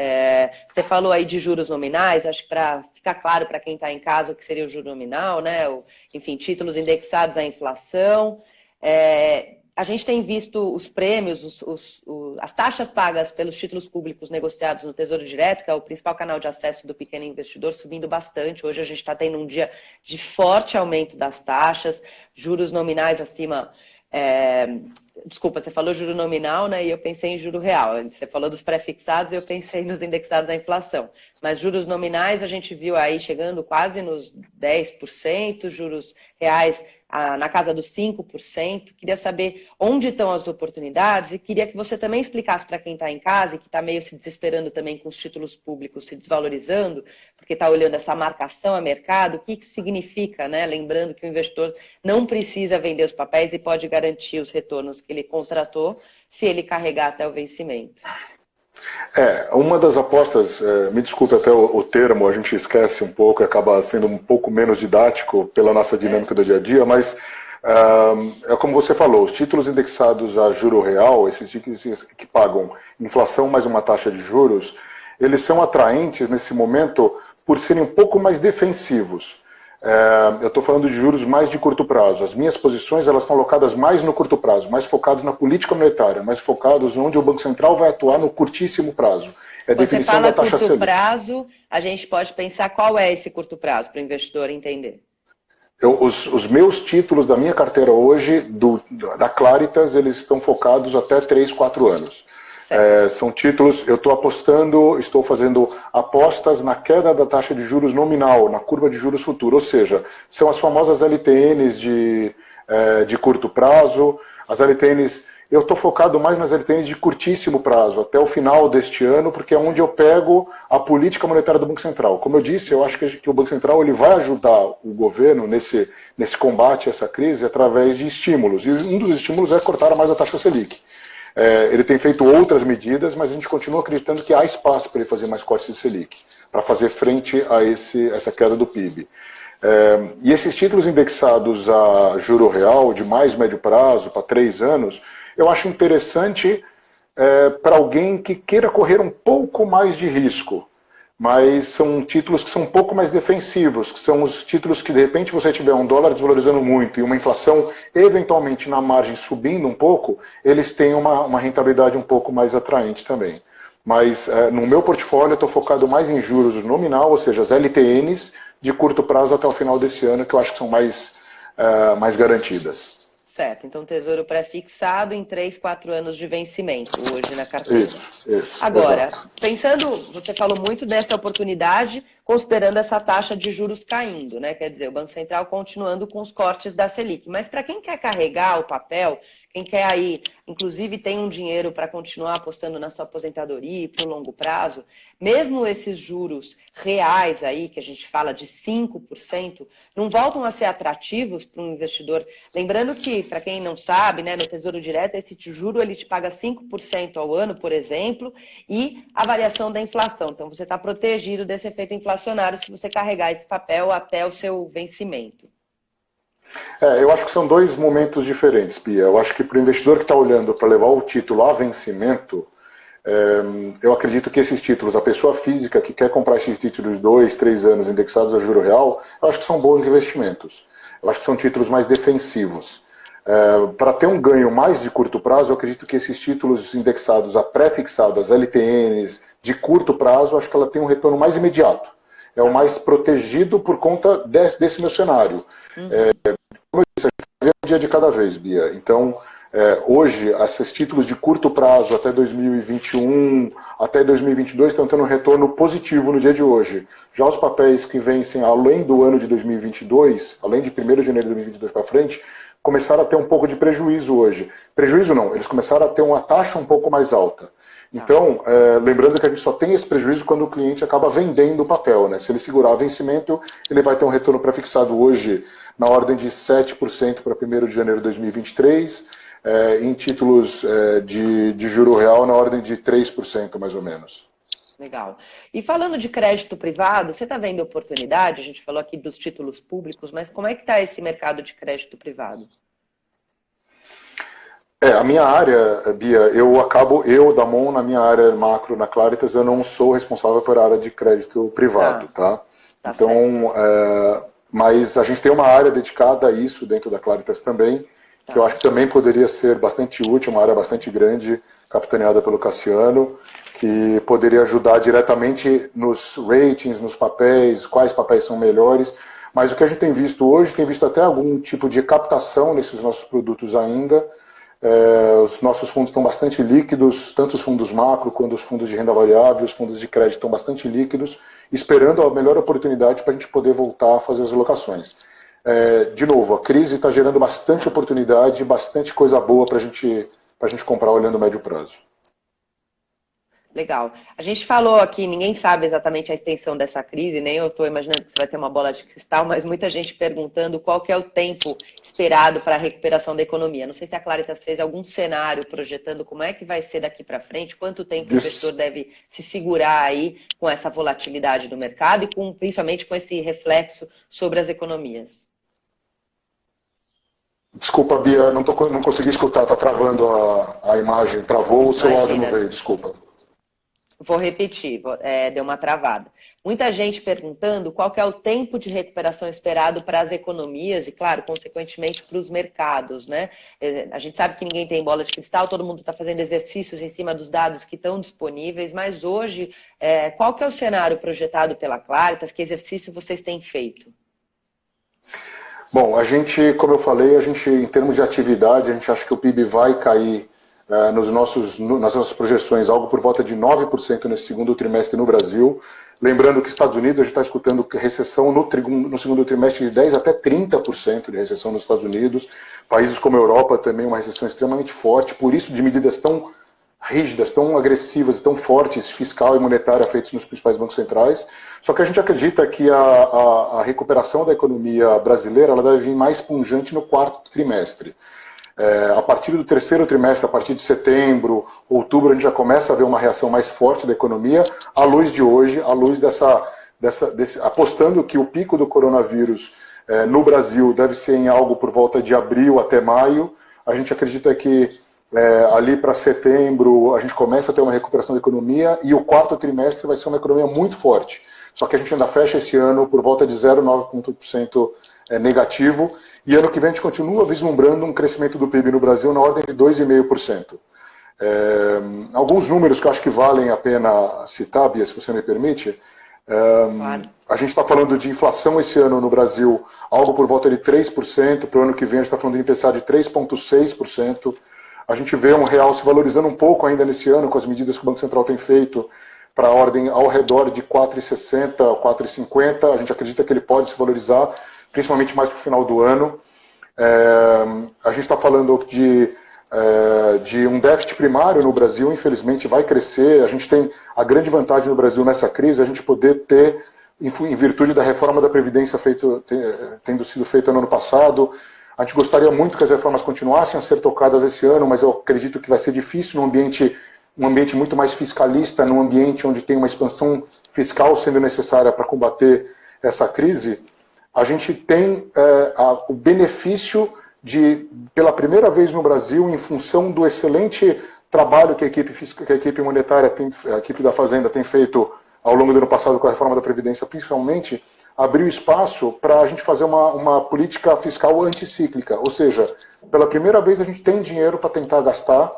Você falou aí de juros nominais, acho que para ficar claro para quem está em casa o que seria o juro nominal, né? Enfim, títulos indexados à inflação. A gente tem visto os prêmios, as taxas pagas pelos títulos públicos negociados no Tesouro Direto, que é o principal canal de acesso do pequeno investidor, subindo bastante. Hoje a gente está tendo um dia de forte aumento das taxas, juros nominais acima... Desculpa, você falou juro nominal, né? E eu pensei em juro real. Você falou dos pré-fixados e eu pensei nos indexados à inflação. Mas juros nominais a gente viu aí chegando quase nos 10%, juros reais na casa dos 5%. Queria saber onde estão as oportunidades e queria que você também explicasse para quem está em casa e que está meio se desesperando também com os títulos públicos se desvalorizando, porque está olhando essa marcação a mercado, o que isso significa, né? Lembrando que o investidor não precisa vender os papéis e pode garantir os retornos que ele contratou se ele carregar até o vencimento. Uma das apostas, me desculpe até o termo, a gente esquece um pouco e acaba sendo um pouco menos didático pela nossa dinâmica do dia a dia, mas é como você falou, os títulos indexados a juro real, esses títulos que pagam inflação mais uma taxa de juros, eles são atraentes nesse momento por serem um pouco mais defensivos. Eu estou falando de juros mais de curto prazo. As minhas posições elas estão alocadas mais no curto prazo, mais focadas na política monetária, mais focadas onde o Banco Central vai atuar no curtíssimo prazo. É a definição da taxa Selic. Curto prazo, a gente pode pensar qual é esse curto prazo para o investidor entender. Os meus títulos da minha carteira hoje, da Claritas, eles estão focados até 3, 4 anos. São títulos, eu estou fazendo apostas na queda da taxa de juros nominal, na curva de juros futuro, ou seja, são as famosas LTNs de curto prazo, as LTNs, eu estou focado mais nas LTNs de curtíssimo prazo, até o final deste ano, porque é onde eu pego a política monetária do Banco Central. Como eu disse, eu acho que o Banco Central ele vai ajudar o governo nesse combate a essa crise através de estímulos, e um dos estímulos é cortar mais a taxa Selic. Ele tem feito outras medidas, mas a gente continua acreditando que há espaço para ele fazer mais cortes de Selic, para fazer frente a essa queda do PIB. E esses títulos indexados a juro real, de mais médio prazo, para 3 anos, eu acho interessante para alguém que queira correr um pouco mais de risco. Mas são títulos que são um pouco mais defensivos, que são os títulos que de repente você tiver um dólar desvalorizando muito e uma inflação eventualmente na margem subindo um pouco, eles têm uma rentabilidade um pouco mais atraente também. Mas no meu portfólio eu estou focado mais em juros nominal, ou seja, as LTNs de curto prazo até o final desse ano, que eu acho que são mais garantidas. Certo, então tesouro pré-fixado em 3, 4 anos de vencimento hoje na carteira. Isso. Agora, exato. Pensando, você falou muito dessa oportunidade, considerando essa taxa de juros caindo, né? Quer dizer, o Banco Central continuando com os cortes da Selic. Mas para quem quer carregar o papel, quem quer aí, inclusive tem um dinheiro para continuar apostando na sua aposentadoria para o longo prazo, mesmo esses juros reais aí, que a gente fala de 5%, não voltam a ser atrativos para um investidor. Lembrando que, para quem não sabe, né, no Tesouro Direto, esse juro ele te paga 5% ao ano, por exemplo, e a variação da inflação. Então, você está protegido desse efeito inflacionário se você carregar esse papel até o seu vencimento. Eu acho que são 2 momentos diferentes, Pia. Eu acho que para o investidor que está olhando para levar o título a vencimento, eu acredito que esses títulos, a pessoa física que quer comprar esses títulos de 2, 3 anos indexados a juro real, eu acho que são bons investimentos. Eu acho que são títulos mais defensivos. Para ter um ganho mais de curto prazo, eu acredito que esses títulos indexados a pré-fixado, as LTNs de curto prazo, eu acho que ela tem um retorno mais imediato. é o mais protegido por conta desse meu cenário. Como eu disse, a gente vai ver um dia de cada vez, Bia. Então, hoje, esses títulos de curto prazo até 2021, até 2022, estão tendo um retorno positivo no dia de hoje. Já os papéis que vencem além do ano de 2022, além de 1º de janeiro de 2022 para frente, começaram a ter um pouco de prejuízo hoje. Prejuízo não, eles começaram a ter uma taxa um pouco mais alta. Então, lembrando que a gente só tem esse prejuízo quando o cliente acaba vendendo o papel, né? Se ele segurar vencimento, ele vai ter um retorno prefixado hoje na ordem de 7% para 1º de janeiro de 2023, em títulos de juro real na ordem de 3%, mais ou menos. Legal. E falando de crédito privado, você está vendo oportunidade? A gente falou aqui dos títulos públicos, mas como é que está esse mercado de crédito privado? A minha área, Bia, eu, Damon, na minha área macro, na Claritas, eu não sou responsável por área de crédito privado, tá? Então, mas a gente tem uma área dedicada a isso dentro da Claritas também, que eu acho que também poderia ser bastante útil, uma área bastante grande, capitaneada pelo Cassiano, que poderia ajudar diretamente nos ratings, nos papéis, quais papéis são melhores. Mas o que a gente tem visto hoje, tem visto até algum tipo de captação nesses nossos produtos ainda. Os nossos fundos estão bastante líquidos, tanto os fundos macro quanto os fundos de renda variável, os fundos de crédito estão bastante líquidos, esperando a melhor oportunidade para a gente poder voltar a fazer as alocações. De novo, a crise está gerando bastante oportunidade, bastante coisa boa para a gente comprar olhando o médio prazo. Legal. A gente falou aqui, ninguém sabe exatamente a extensão dessa crise, nem eu estou imaginando que você vai ter uma bola de cristal, mas muita gente perguntando qual que é o tempo esperado para a recuperação da economia. Não sei se a Claritas fez algum cenário projetando como é que vai ser daqui para frente, quanto tempo o investidor deve se segurar aí com essa volatilidade do mercado e principalmente com esse reflexo sobre as economias. Desculpa, Bia, não consegui escutar, está travando a imagem, travou, o seu áudio não veio, desculpa. Vou repetir, deu uma travada. Muita gente perguntando qual que é o tempo de recuperação esperado para as economias e, claro, consequentemente, para os mercados, né? A gente sabe que ninguém tem bola de cristal, todo mundo está fazendo exercícios em cima dos dados que estão disponíveis, mas hoje, qual que é o cenário projetado pela Claritas? Que exercício vocês têm feito? Bom, a gente, como eu falei, em termos de atividade, a gente acha que o PIB vai cair nas nossas projeções, algo por volta de 9% nesse segundo trimestre no Brasil. Lembrando que Estados Unidos, a gente está escutando recessão no segundo trimestre de 10% até 30% de recessão nos Estados Unidos. Países como a Europa também, uma recessão extremamente forte, por isso de medidas tão rígidas, tão agressivas e tão fortes, fiscal e monetária, feitas nos principais bancos centrais. Só que a gente acredita que a recuperação da economia brasileira ela deve vir mais pungente no quarto trimestre. A partir do terceiro trimestre, a partir de setembro, outubro, a gente já começa a ver uma reação mais forte da economia, à luz de hoje, à luz apostando que o pico do coronavírus no Brasil deve ser em algo por volta de abril até maio. A gente acredita que ali para setembro a gente começa a ter uma recuperação da economia e o quarto trimestre vai ser uma economia muito forte. Só que a gente ainda fecha esse ano por volta de 0,9% negativo. E ano que vem a gente continua vislumbrando um crescimento do PIB no Brasil na ordem de 2,5%. Alguns números que eu acho que valem a pena citar, Bia, se você me permite. Claro. A gente está falando de inflação esse ano no Brasil, algo por volta de 3%. Para o ano que vem a gente está falando de IPCA de 3,6%. A gente vê um real se valorizando um pouco ainda nesse ano com as medidas que o Banco Central tem feito para a ordem ao redor de 4,60, 4,50. A gente acredita que ele pode se valorizar, principalmente mais para o final do ano. A gente está falando de um déficit primário no Brasil, infelizmente vai crescer. A gente tem a grande vantagem no Brasil nessa crise, a gente poder ter, em virtude da reforma da Previdência tendo sido feita no ano passado. A gente gostaria muito que as reformas continuassem a ser tocadas esse ano, mas eu acredito que vai ser difícil num ambiente muito mais fiscalista, num ambiente onde tem uma expansão fiscal sendo necessária para combater essa crise. A gente tem o benefício de, pela primeira vez no Brasil, em função do excelente trabalho que a equipe monetária, a equipe da Fazenda tem feito ao longo do ano passado com a reforma da Previdência, principalmente, abriu espaço para a gente fazer uma política fiscal anticíclica. Ou seja, pela primeira vez a gente tem dinheiro para tentar gastar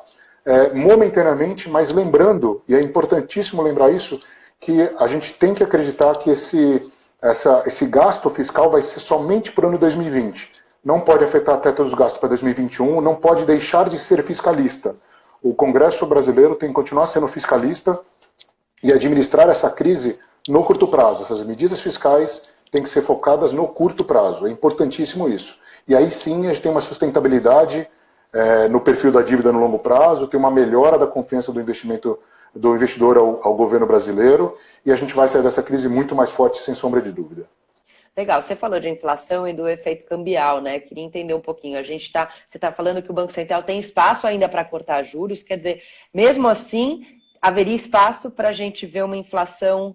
momentaneamente, mas lembrando, e é importantíssimo lembrar isso, que a gente tem que acreditar que esse gasto fiscal vai ser somente para o ano 2020. Não pode afetar até todos os gastos para 2021, não pode deixar de ser fiscalista. O Congresso brasileiro tem que continuar sendo fiscalista e administrar essa crise no curto prazo. Essas medidas fiscais têm que ser focadas no curto prazo. É importantíssimo isso. E aí sim a gente tem uma sustentabilidade no perfil da dívida no longo prazo, tem uma melhora da confiança do investidor ao governo brasileiro, e a gente vai sair dessa crise muito mais forte, sem sombra de dúvida. Legal, você falou de inflação e do efeito cambial, né? Queria entender um pouquinho. Você está falando que o Banco Central tem espaço ainda para cortar juros, quer dizer, mesmo assim, haveria espaço para a gente ver uma inflação,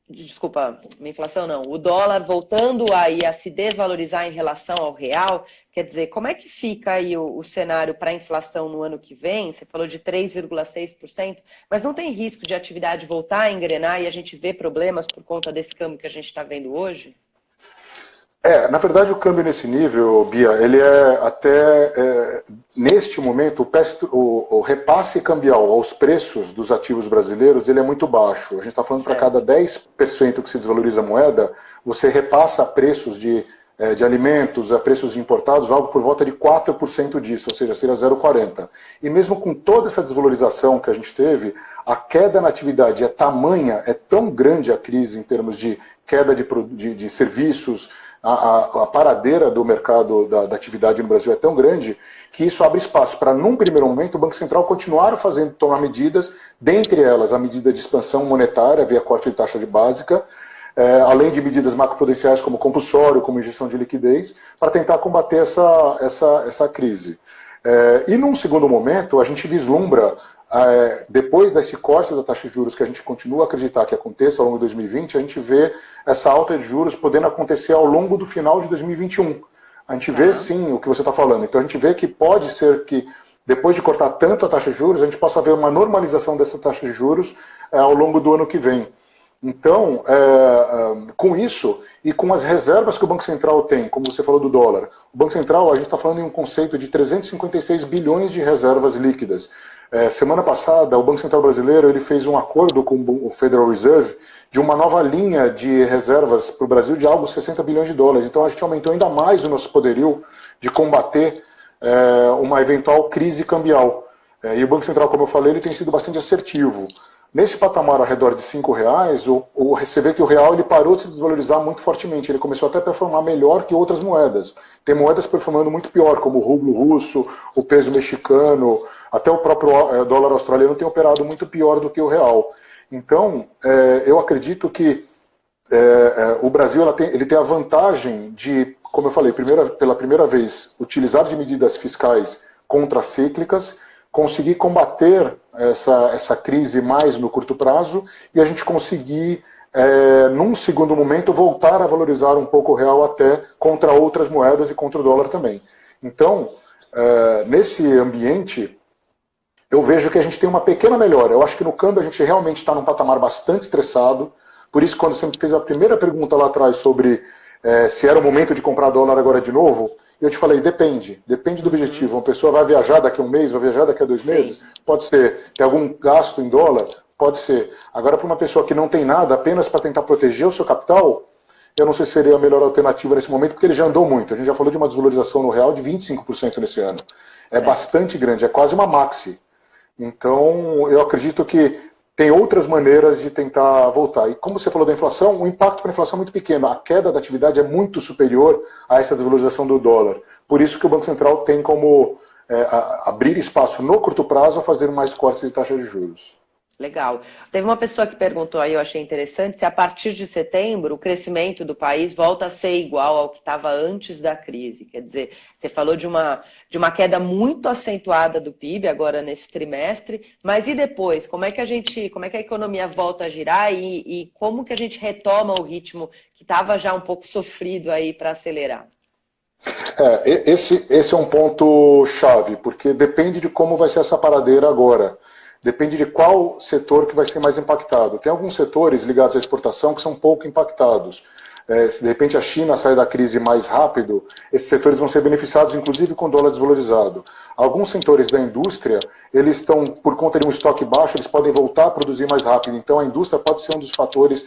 desculpa, uma inflação não, o dólar voltando aí a se desvalorizar em relação ao real. Quer dizer, como é que fica aí o cenário para a inflação no ano que vem? Você falou de 3,6%, mas não tem risco de a atividade voltar a engrenar e a gente ver problemas por conta desse câmbio que a gente está vendo hoje? Na verdade, o câmbio nesse nível, Bia, ele neste momento, o repasse cambial aos preços dos ativos brasileiros, ele é muito baixo. A gente está falando para cada 10% que se desvaloriza a moeda, você repassa a preços de alimentos, a preços importados, algo por volta de 4% disso, ou seja, seria 0,40. E mesmo com toda essa desvalorização que a gente teve, a queda na atividade é tamanha, é tão grande a crise em termos de queda de serviços, a paradeira do mercado da atividade no Brasil é tão grande que isso abre espaço para, num primeiro momento, o Banco Central continuar tomar medidas, dentre elas a medida de expansão monetária via corte de taxa de básica, além de medidas macroprudenciais como compulsório, como injeção de liquidez, para tentar combater essa crise. E num segundo momento, a gente vislumbra, depois desse corte da taxa de juros que a gente continua a acreditar que aconteça ao longo de 2020, a gente vê essa alta de juros podendo acontecer ao longo do final de 2021. A gente vê sim o que você está falando. Então a gente vê que pode ser que, depois de cortar tanto a taxa de juros, a gente possa ver uma normalização dessa taxa de juros ao longo do ano que vem. Então, com isso e com as reservas que o Banco Central tem, como você falou do dólar, o Banco Central, a gente está falando em um conceito de 356 bilhões de reservas líquidas. Semana passada, o Banco Central brasileiro ele fez um acordo com o Federal Reserve de uma nova linha de reservas para o Brasil de algo 60 bilhões de dólares. Então a gente aumentou ainda mais o nosso poderio de combater uma eventual crise cambial. E o Banco Central, como eu falei, ele tem sido bastante assertivo. Nesse patamar ao redor de R$5, você vê que o real ele parou de se desvalorizar muito fortemente. Ele começou até a performar melhor que outras moedas. Tem moedas performando muito pior, como o rublo russo, o peso mexicano, até o próprio dólar australiano tem operado muito pior do que o real. Então, eu acredito que o Brasil ele tem a vantagem de, como eu falei, pela primeira vez, utilizar de medidas fiscais contracíclicas, conseguir combater essa crise mais no curto prazo e a gente conseguir, num segundo momento, voltar a valorizar um pouco o real até contra outras moedas e contra o dólar também. Então, nesse ambiente, eu vejo que a gente tem uma pequena melhora. Eu acho que no câmbio a gente realmente está num patamar bastante estressado. Por isso, quando você me fez a primeira pergunta lá atrás sobre se era o momento de comprar dólar agora de novo, eu te falei, depende do objetivo. Uma pessoa vai viajar daqui a um mês, vai viajar daqui a 2 meses? Pode ser. Tem algum gasto em dólar? Pode ser. Agora, para uma pessoa que não tem nada, apenas para tentar proteger o seu capital, eu não sei se seria a melhor alternativa nesse momento, porque ele já andou muito. A gente já falou de uma desvalorização no real de 25% nesse ano. É bastante grande, é quase uma maxi. Então, eu acredito que tem outras maneiras de tentar voltar. E como você falou da inflação, o impacto para a inflação é muito pequeno. A queda da atividade é muito superior a essa desvalorização do dólar. Por isso que o Banco Central tem como abrir espaço no curto prazo a fazer mais cortes de taxa de juros. Legal. Teve uma pessoa que perguntou aí, eu achei interessante, se a partir de setembro o crescimento do país volta a ser igual ao que estava antes da crise. Quer dizer, você falou de uma queda muito acentuada do PIB agora nesse trimestre, mas e depois? Como é que a economia volta a girar e como que a gente retoma o ritmo que estava já um pouco sofrido aí para acelerar? Esse é um ponto chave, porque depende de como vai ser essa paradeira agora. Depende de qual setor que vai ser mais impactado. Tem alguns setores ligados à exportação que são pouco impactados. se de repente a China sai da crise mais rápido, esses setores vão ser beneficiados, inclusive com o dólar desvalorizado. Alguns setores da indústria, eles estão, por conta de um estoque baixo, eles podem voltar a produzir mais rápido. Então a indústria pode ser um dos fatores,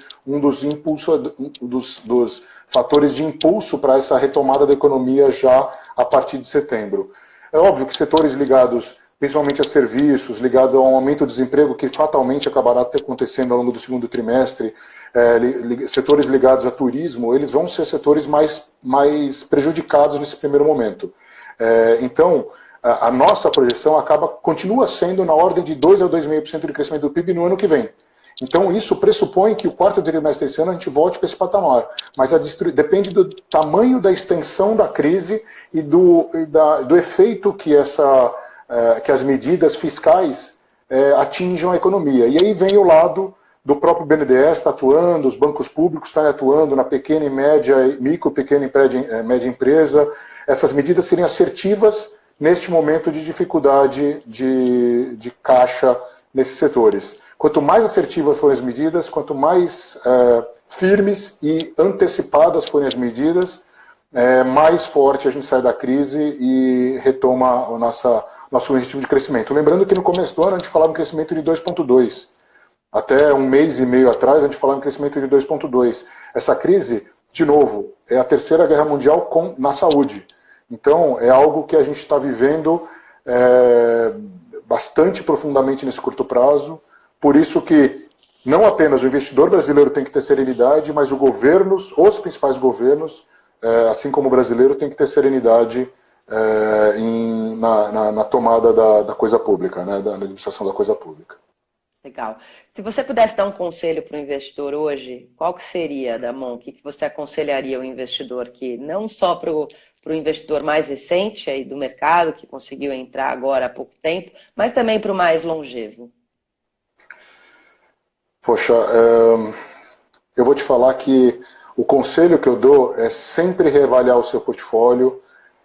dos fatores de impulso para essa retomada da economia já a partir de setembro. É óbvio que setores ligados principalmente a serviços, ligados a um aumento do desemprego que fatalmente acabará acontecendo ao longo do segundo trimestre, setores ligados a turismo, eles vão ser setores mais prejudicados nesse primeiro momento. Então, a nossa projeção continua sendo na ordem de 2 a 2,5% de crescimento do PIB no ano que vem. Então, isso pressupõe que o quarto trimestre desse ano a gente volte para esse patamar. Mas depende do tamanho da extensão da crise e do efeito que as medidas fiscais atinjam a economia. E aí vem o lado do próprio BNDES está atuando, os bancos públicos estão atuando na pequena e média, pequena e média empresa. Essas medidas seriam assertivas neste momento de dificuldade de caixa nesses setores. Quanto mais assertivas forem as medidas, quanto mais firmes e antecipadas forem as medidas, mais forte a gente sai da crise e retoma o nosso ritmo de crescimento. Lembrando que no começo do ano a gente falava em crescimento de 2,2. Até um mês e meio atrás a gente falava em crescimento de 2,2. Essa crise, de novo, é a terceira guerra mundial na saúde. Então é algo que a gente está vivendo bastante profundamente nesse curto prazo. Por isso que não apenas o investidor brasileiro tem que ter serenidade, mas os principais governos, assim como o brasileiro, tem que ter serenidade na tomada da coisa pública, né, da administração da coisa pública. Legal. Se você pudesse dar um conselho para o investidor hoje, qual que seria, Damon? O que você aconselharia ao investidor, que não só para o investidor mais recente aí do mercado, que conseguiu entrar agora há pouco tempo, mas também para o mais longevo? Poxa, eu vou te falar que o conselho que eu dou é sempre reavaliar o seu portfólio,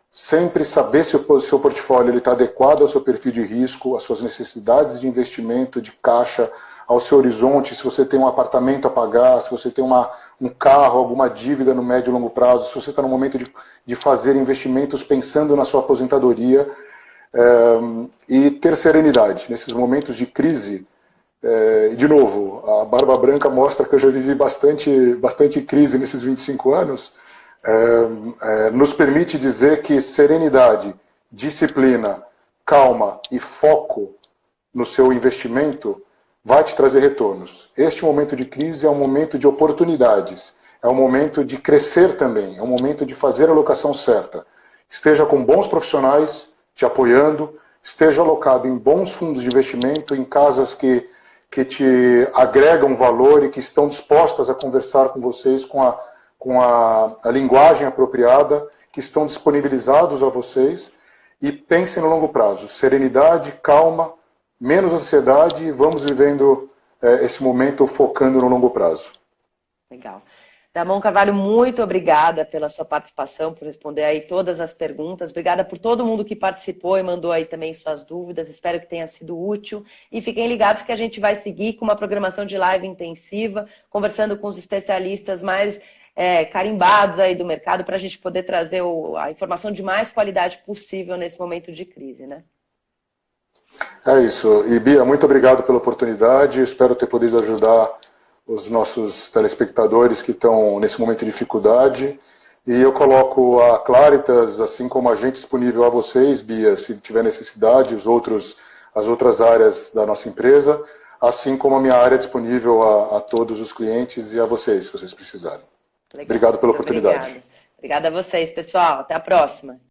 sempre saber se o seu portfólio está adequado ao seu perfil de risco, às suas necessidades de investimento, de caixa, ao seu horizonte, se você tem um apartamento a pagar, se você tem um carro, alguma dívida no médio e longo prazo, se você está no momento de fazer investimentos pensando na sua aposentadoria, e ter serenidade. Nesses momentos de crise, de novo, a barba branca mostra que eu já vivi bastante crise nesses 25 anos, nos permite dizer que serenidade, disciplina, calma e foco no seu investimento vai te trazer retornos. Este momento de crise é um momento de oportunidades, é um momento de crescer também, é um momento de fazer a alocação certa. Esteja com bons profissionais te apoiando, esteja alocado em bons fundos de investimento, em casas que te agregam valor e que estão dispostas a conversar com vocês com a linguagem apropriada, que estão disponibilizados a vocês, e pensem no longo prazo. Serenidade, calma, menos ansiedade, e vamos vivendo esse momento focando no longo prazo. Legal. Damon Carvalho, muito obrigada pela sua participação, por responder aí todas as perguntas. Obrigada por todo mundo que participou e mandou aí também suas dúvidas. Espero que tenha sido útil. E fiquem ligados que a gente vai seguir com uma programação de live intensiva, conversando com os especialistas mais carimbados aí do mercado, para a gente poder trazer a informação de mais qualidade possível nesse momento de crise, né? É isso. E Bia, muito obrigado pela oportunidade. Espero ter podido ajudar os nossos telespectadores que estão nesse momento de dificuldade. E eu coloco a Claritas, assim como agente disponível a vocês, Bia, se tiver necessidade, as outras áreas da nossa empresa, assim como a minha área disponível a todos os clientes e a vocês, se vocês precisarem. Legal. Obrigado pela oportunidade. Obrigada a vocês, pessoal. Até a próxima.